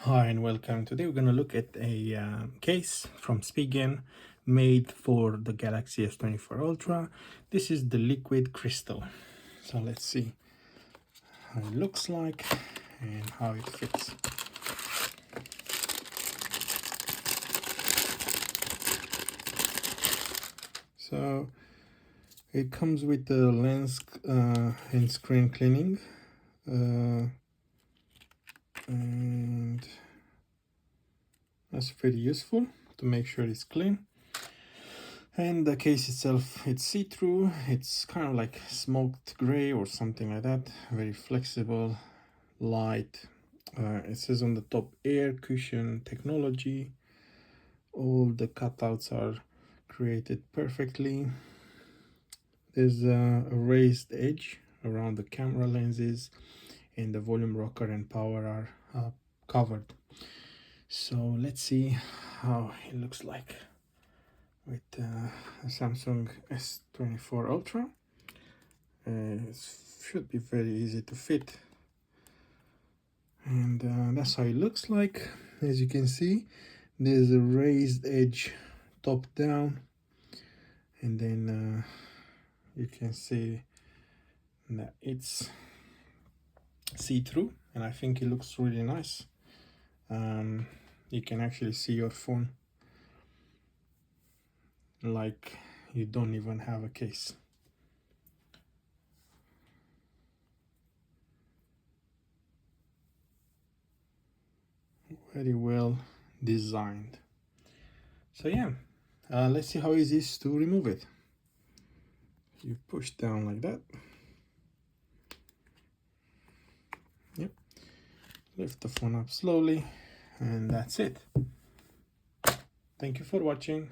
Hi and welcome. Today we're going to look at a case from Spigen made for the Galaxy S24 Ultra. This is the liquid crystal. So let's see how it looks like and how it fits. So it comes with the lens and screen cleaning and that's pretty useful to make sure it's clean. And the case itself, it's see-through, it's kind of like smoked gray or something like that, very flexible, light. It says on the top air cushion technology. All the cutouts are created perfectly. There's a raised edge around the camera lenses, and the volume rocker and power are covered. So let's see how it looks like with a Samsung S24 Ultra. It should be very easy to fit, and that's how it looks like. As you can see, there's a raised edge top down, and then you can see that it's see-through, and I think it looks really nice. You can actually see your phone like you don't even have a case. Very well designed. So yeah, let's see how easy it is to remove it. You push down like that. Yep. Lift the phone up slowly, and that's it. Thank you for watching.